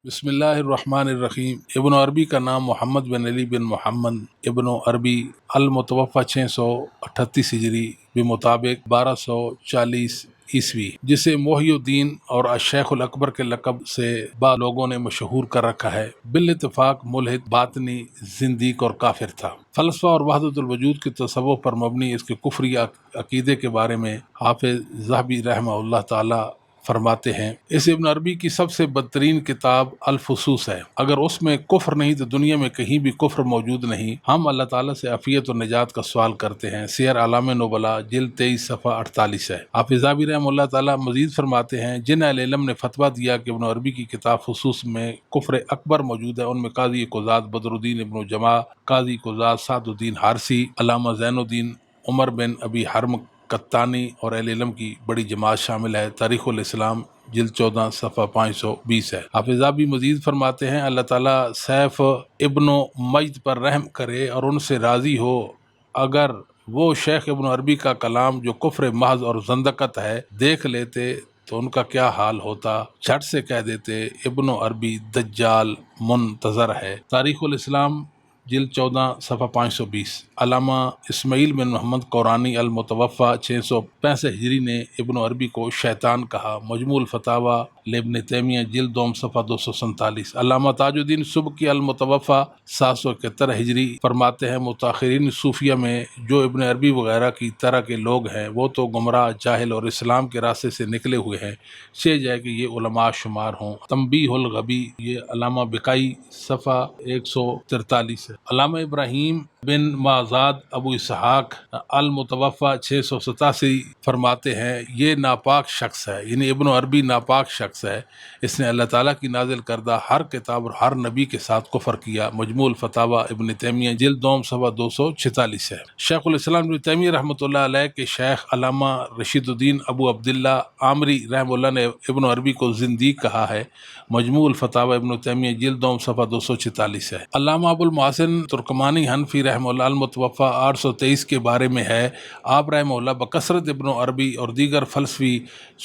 بسم اللہ الرحمن الرحیم۔ ابن عربی کا نام محمد بن علی بن محمد ابن عربی المتوفہ 638 ہجری بمطابق 1240 عیسوی، جسے محی الدین اور الشیخ الاکبر کے لقب سے بعض لوگوں نے مشہور کر رکھا ہے، بالاتفاق ملحد، باطنی، زندیق اور کافر تھا۔ فلسفہ اور وحدت الوجود کے تصوف پر مبنی اس کے کفری عقیدے کے بارے میں حافظ ذہبی رحمہ اللہ تعالی فرماتے ہیں، اس ابن عربی کی سب سے بدترین کتاب الفصوص ہے۔ اگر اس میں کفر نہیں تو دنیا میں کہیں بھی کفر موجود نہیں۔ ہم اللہ تعالیٰ سے عافیت اور نجات کا سوال کرتے ہیں۔ سیر اعلام نبلا جلد 23 صفحہ 48 ہے۔ حافظ ذہبی رحمہ اللہ تعالیٰ مزید فرماتے ہیں، جن اہل علم نے فتویٰ دیا کہ ابن عربی کی کتاب فصوص میں کفر اکبر موجود ہے، ان میں قاضی قضات بدر الدین ابن جماع، قاضی قضات سعد الدین حارثی، علامہ زین الدین عمر بن ابی حرم قطانی اور اہل علم کی بڑی جماعت شامل ہے۔ تاریخ الاسلام جلد 14 صفحہ 520 ہے۔ حافظ ذہبی مزید فرماتے ہیں، اللہ تعالیٰ سیف ابن مجد پر رحم کرے اور ان سے راضی ہو، اگر وہ شیخ ابن عربی کا کلام جو کفر محض اور زندقت ہے دیکھ لیتے تو ان کا کیا حال ہوتا۔ جھٹ سے کہہ دیتے ابن عربی دجال منتظر ہے۔ تاریخ الاسلام جلد 14 صفحہ 520۔ علامہ اسماعیل بن محمد قرانی المتوفہ 665 ہجری نے ابن عربی کو شیطان کہا۔ مجموع الفتاوی لابن تیمیہ جلد 2 صفحہ 247۔ علامہ تاج الدین سبکی المتوفہ 771 ہجری فرماتے ہیں، متاخرین صوفیہ میں جو ابن عربی وغیرہ کی طرح کے لوگ ہیں وہ تو گمراہ، جاہل اور اسلام کے راستے سے نکلے ہوئے ہیں، چہ جائے کہ یہ علماء شمار ہوں۔ تنبیہ الغبی، یہ علامہ بقائی صفحہ 143 ہے۔ علامہ ابراہیم بن معزاد ابو اسحاق المتوفہ 687 فرماتے ہیں، یہ ناپاک شخص ہے، یعنی ابن عربی ناپاک شخص ہے، اس نے اللہ تعالیٰ کی نازل کردہ ہر کتاب اور ہر نبی کے ساتھ کفر کیا۔ مجموع الفتاوی ابن تیمیہ جلد 2 صفحہ 246 ہے۔ شیخ الاسلام ابن تیمیہ رحمۃ اللہ علیہ کے شیخ علامہ رشید الدین ابو عبداللہ عامری رحمہ اللہ نے ابن عربی کو زندیق کہا ہے۔ مجموع الفتاوی ابن تیمیہ جلد 2 صفحہ 246 ہے۔ علامہ ابو المحسن ترکمانی حنفی رحمہ اللہ المتوفہ 823 کے بارے میں ہے، آپ رحمہ اللہ بکثرت ابن عربی اور دیگر فلسفی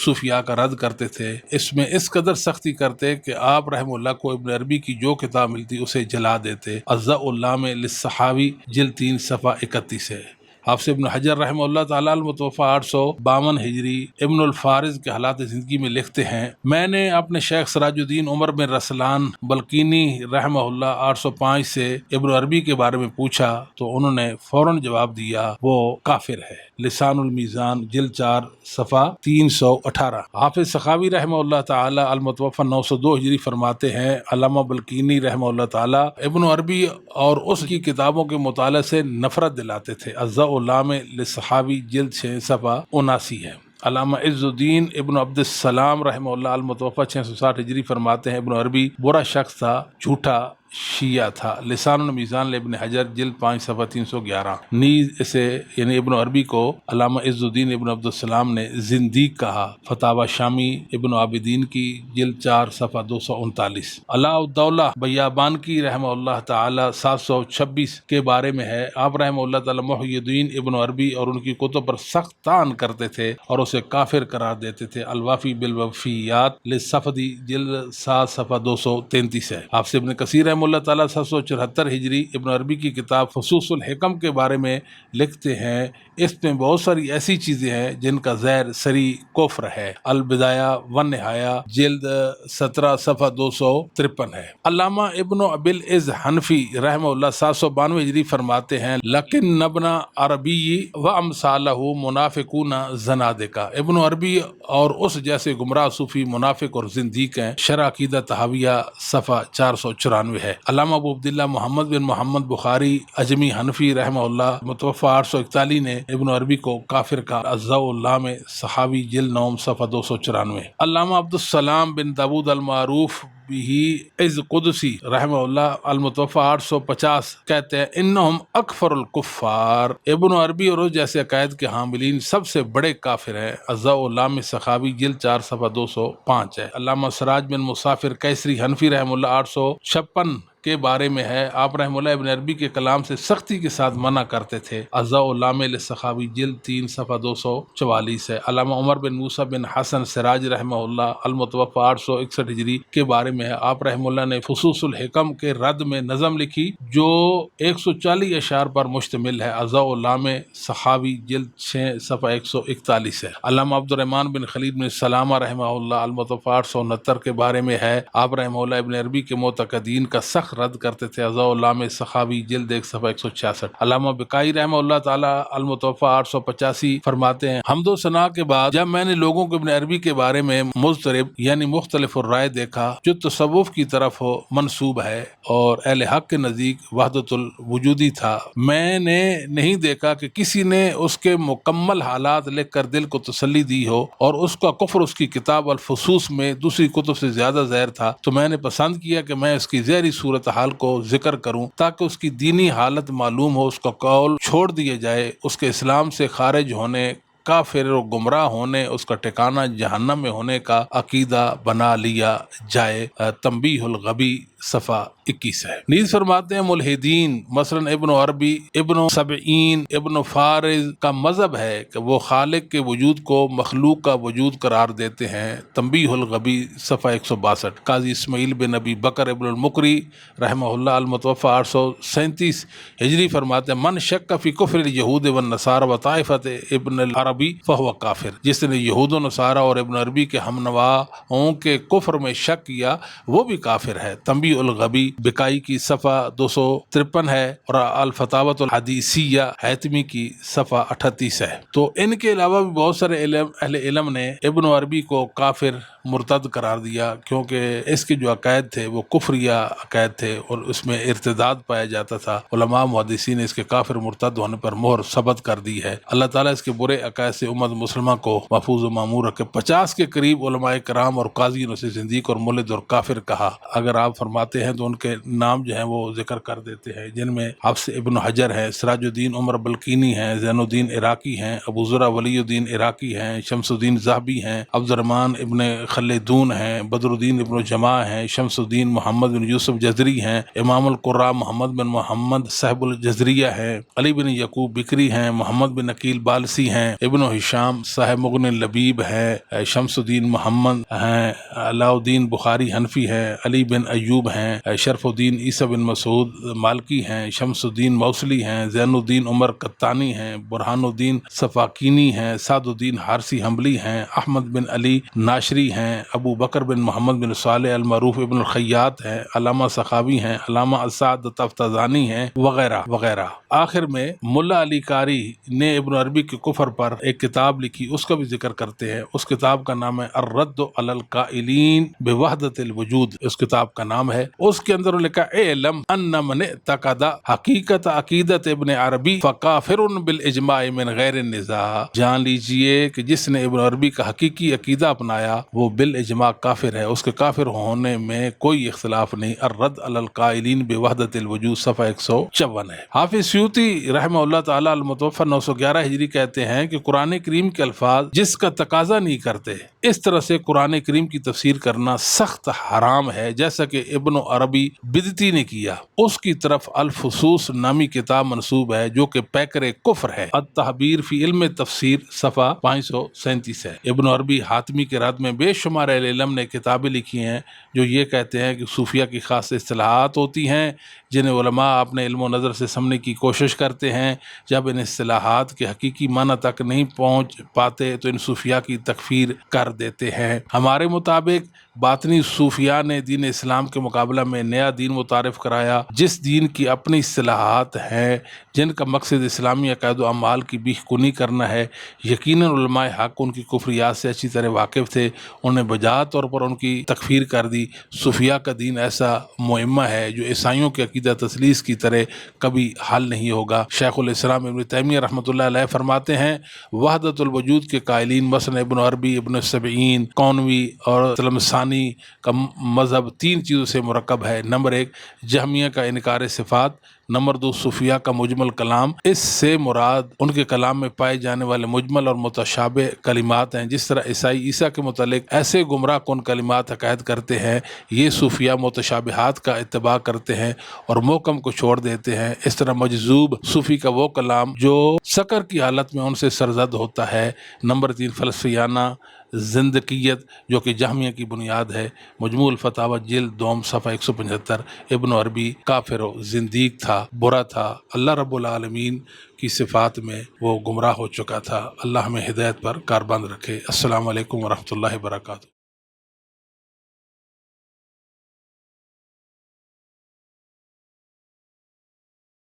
صوفیاء کا رد کرتے تھے، اس میں اس قدر سختی کرتے کہ آپ رحمہ اللہ کو ابن عربی کی جو کتاب ملتی اسے جلا دیتے۔ اضاء اللام للصحاوی جلد 3 صفحہ 31 ہے۔ حافظ ابن حجر رحمہ اللہ تعالیٰ المتوفہ 852 ہجری ابن الفارض کے حالات زندگی میں لکھتے ہیں، میں نے اپنے شیخ سراج الدین عمر بن رسلان بلقینی رحمہ اللہ 805 سے ابن عربی کے بارے میں پوچھا تو انہوں نے فوراً جواب دیا وہ کافر ہے۔ لسان المیزان جلد 4 صفحہ 318۔ حافظ سخاوی رحمہ اللہ تعالی المتوفى 902 ہجری فرماتے ہیں، علامہ بلقینی رحمہ اللہ تعالی ابن عربی اور اس کی کتابوں کے مطالعے سے نفرت دلاتے تھے۔ اضاء اللام للصحاوی جلد 6 صفحہ 79 ہے۔ علامہ عز الدین ابن عبد السلام رحمہ اللہ المتوفى 660 ہجری فرماتے ہیں، ابن عربی برا شخص تھا، جھوٹا شیعہ تھا۔ لسان المیزان ابن حجر جلد 5 صفحہ 311۔ نیز اسے یعنی ابن عربی کو علامہ عز الدین ابن عبد السلام نے زندیق کہا۔ فتاوی شامی ابن عابدین کی جلد 4 صفحہ 239۔ علاء الدولہ بیابانکی رحمہ اللہ تعالی 726 کے بارے میں ہے، آپ رحمہ اللہ تعالی محی الدین ابن عربی اور ان کی کتب پر سخت طعن کرتے تھے اور اسے کافر قرار دیتے تھے۔ الوافی بالوفیات للصفدی جلد 7 صفحہ 233 ہے۔ حافظ ابن کثیر رحمہ اللہ تعالیٰ 774 ہجری ابن عربی کی کتاب فصوص الحکم کے بارے میں لکھتے ہیں، اس میں بہت ساری ایسی چیزیں ہیں جن کا زیر سری کفر ہے۔ البدایہ والنہایہ جلد 17 صفحہ 253 ہے۔ علامہ ابن ابی العز حنفی رحمہ اللہ 792 ہجری فرماتے ہیں، لیکن ابن عربی و امثالہ منافقون زنادقہ، ابن عربی اور اس جیسے گمراہ صوفی منافق اور زندیق ہیں۔ شرح عقیدہ طحاویہ صفحہ 494 ہے۔ علامہ ابو عبداللہ محمد بن محمد بخاری اجمی حنفی رحمہ اللہ متوفہ 841 نے ابن عربی کو کافر کا۔ اضاء اللام صحاوی جلد 9 صفحہ 294۔ علامہ عبدالسلام بن داود المعروف بھی از قدسی رحمہ اللہ المتوفہ 850 کہتے ہیں، انہم اکفر الکفار، ابن عربی اور اس جیسے عقائد کے حاملین سب سے بڑے کافر ہیں۔ اضاء اللام سخاوی جلد 4 صفحہ 205 ہے۔ علامہ سراج بن مسافر کیسری حنفی رحمہ اللہ 856 کے بارے میں ہے، آپ رحمہ اللہ ابن عربی کے کلام سے سختی کے ساتھ منع کرتے تھے۔ اضاء اللام للسخاوی جلد 3 صفحہ 244 ہے۔ علامہ عمر بن موسیٰ بن حسن سراج رحمہ اللہ المتوفی 861 ہجری کے بارے میں ہے، آپ رحمہ اللہ نے فصوص الحکم کے رد میں نظم لکھی جو 140 اشعار پر مشتمل ہے۔ اضاء اللام سخاوی جلد 6 صفحہ 141 ہے۔ علامہ عبد الرحمن بن خلیل بن سلامہ رحمہ اللہ المتوفی 869 کے بارے میں ہے، آپ رحمہ اللہ ابن عربی کے معتقدین کا سخت رد کرتے تھے۔ اضاء اللام سخاوی جلد 1 صفحہ 166۔ علامہ بقائی رحمہ اللہ تعالی المتوفی 885 فرماتے ہیں، حمد و ثنا کے بعد جب میں نے لوگوں کو ابن عربی کے بارے میں مضطرب یعنی مختلف الرائے دیکھا جو تصوف کی طرف منسوب ہے اور اہل حق کے نزدیک وحدت الوجودی تھا، میں نے نہیں دیکھا کہ کسی نے اس کے مکمل حالات لکھ کر دل کو تسلی دی ہو اور اس کا کفر اس کی کتاب الفصوص میں دوسری کتب سے زیادہ زہر تھا، تو میں نے پسند کیا کہ میں اس کی ظاہری صورتحال کو ذکر کروں تاکہ اس کی دینی حالت معلوم ہو، اس کا قول چھوڑ دیا جائے، اس کے اسلام سے خارج ہونے، کافر و گمراہ ہونے، اس کا ٹھکانہ جہنم میں ہونے کا عقیدہ بنا لیا جائے۔ تنبیہ الغبی صفحہ 21 ہے۔ نیز فرماتے ہیں ملحدین مثلا ابن عربی، ابن سبعین، ابن فارز کا مذہب ہے کہ وہ خالق کے وجود کو مخلوق کا وجود قرار دیتے ہیں۔ تنبیہ الغبی صفحہ 162۔ قاضی اسماعیل بن ابی بکر ابن المقری رحمہ اللہ المتوفی 837 ہجری فرماتے ہیں من شک فی کفر الیہود والنصارى وطائفۃ ابن العربی فہو کافر، جس نے یہود و نصارہ اور ابن عربی کے ہم نواؤں کے کفر میں شک کیا وہ بھی کافر ہے۔ تنبیہ الغبی بکائی کی صفحہ 253 ہے اور الفتاوۃ الحدیثیہ حیتمی کی صفحہ 38 ہے۔ تو ان کے علاوہ بھی بہت سارے اہل علم نے ابن عربی کو کافر مرتد قرار دیا، کیونکہ اس کے جو عقائد تھے وہ کفریہ عقائد تھے اور اس میں ارتداد پایا جاتا تھا۔ علماء محدثین نے اس کے کافر مرتد ہونے پر مہر ثبت کر دی ہے۔ اللہ تعالیٰ اس کے برے عقائد سے امت مسلمہ کو محفوظ و معمور رکھے۔ 50 کے قریب علماء کرام اور قاضی نے اسے زندیق اور ملحد اور کافر کہا۔ اگر آپ فرماتے ہیں تو ان کے نام جو ہیں وہ ذکر کر دیتے ہیں، جن میں حفص ابن حجر ہیں، سراج الدین عمر بلقینی ہیں، زین الدین عراقی ہیں، ابو زرع ولی الدین عراقی ہیں، شمس الدین ذہبی ہیں، عبد الرحمن ابن خلدون ہیں، بدر الدین ابن جماع ہیں، شمس الدین محمد بن یوسف جزری ہیں، امام القراء محمد بن محمد صاحب الجزریہ ہیں، علی بن یعقوب بکری ہیں، محمد بن عقیل بالسی ہیں، ابن ہشام صاحب مغنی لبیب ہیں، شمس الدین محمد ہیں، علاء الدین بخاری حنفی ہیں، علی بن ایوب ہیں، شرف الدین عیسیٰ بن مسعود مالکی ہیں، شمس الدین موصلی ہیں، زین الدین عمر قطانی ہیں، برہان الدین صفاقینی ہیں، سعد الدین حارثی حنبلی ہیں، احمد بن علی ناشری ہیں، ابو بکر بن محمد بن صالح المعروف ابن الخیاط ہیں، علامہ سخاوی ہیں، علامہ اسعد تفتازانی ہیں، وغیرہ وغیرہ۔ آخر میں ملا علی قاری نے ابن عربی کے کفر پر ایک کتاب لکھی، اس کا بھی ذکر کرتے ہیں۔ اس کتاب کا نام ہے الرد علی القائلین بوحدۃ الوجود، اس کتاب کا نام ہے۔ اس کے اندر لکھا اعلم ان من اعتقد حقیقت عقیدت ابن عربی فکافر بالاجماع من غیر نزاع، جان لیجئے کہ جس نے ابن عربی کا حقیقی عقیدہ اپنایا وہ بالاجماع کافر ہے، اس کے کافر ہونے میں کوئی اختلاف نہیں۔ الرد علی القائلین بوحدۃ الوجود صفحہ 154 ہے۔ حافظ سیوطی رحمہ اللہ تعالی المتوفی 911 ہجری کہتے ہیں کہ قرآن کریم کے الفاظ جس کا تقاضا نہیں کرتے اس طرح سے قرآن کریم کی تفسیر کرنا سخت حرام ہے، جیسا کہ ابن عربی بدعتی نے کیا۔ اس کی طرف الفصوص نامی کتاب منسوب ہے جو کہ پیکر کفر ہے۔ التحبیر فی علم تفسیر صفحہ 537 ہے۔ ابن عربی حاتمی کے رد میں بے شمار اہل علم نے کتابیں لکھی ہیں جو یہ کہتے ہیں کہ صوفیہ کی خاص اصطلاحات ہوتی ہیں جنہیں علماء اپنے علم و نظر سے سمجھنے کی کوشش کرتے ہیں، جب ان اصطلاحات کے حقیقی معنی تک نہیں پہنچ پاتے تو ان صوفیہ کی تکفیر کر دیتے ہیں۔ ہمارے مطابق باطنی صوفیہ نے دین اسلام کے مقابلہ میں نیا دین متعارف کرایا، جس دین کی اپنی اصطلاحات ہیں جن کا مقصد اسلامی عقائد و اعمال کی بیخ کنی کرنا ہے۔ یقیناً علماء حق ان کی کفریات سے اچھی طرح واقف تھے، انہوں نے بجا طور پر ان کی تکفیر کر دی۔ صوفیہ کا دین ایسا معمہ ہے جو عیسائیوں کے عقیدہ تثلیث کی طرح کبھی حل نہیں ہوگا۔ شیخ الاسلام ابن تیمیہ رحمۃ اللہ علیہ فرماتے ہیں وحدت الوجود کے قائلین مثلا ابن عربی، ابن سبعین، قونوی اور تلمسانی نصرانی کا مذہب 3 چیزوں سے مرکب ہے۔ نمبر 1 جہمیہ کا انکار صفات، نمبر 2 صوفیہ کا مجمل کلام۔ اس سے مراد ان کے کلام میں پائے جانے والے مجمل اور متشابہ کلمات ہیں۔ جس طرح عیسائی عیسیٰ کے متعلق ایسے گمراہ کن کلمات عقائد کرتے ہیں، یہ صوفیہ متشابہات کا اتباع کرتے ہیں اور محکم کو چھوڑ دیتے ہیں۔ اس طرح مجذوب صوفی کا وہ کلام جو سکر کی حالت میں ان سے سرزد ہوتا ہے۔ نمبر 3 فلسفیانہ زندقیت جو کہ جہمیہ کی بنیاد ہے۔ مجموع الفتاوی جلد 2 صفحہ 175۔ ابن عربی کافر و زندیق تھا، برا تھا، اللہ رب العالمین کی صفات میں وہ گمراہ ہو چکا تھا۔ اللہ ہمیں ہدایت پر کاربند رکھے۔ السلام علیکم ورحمۃ اللہ وبرکاتہ۔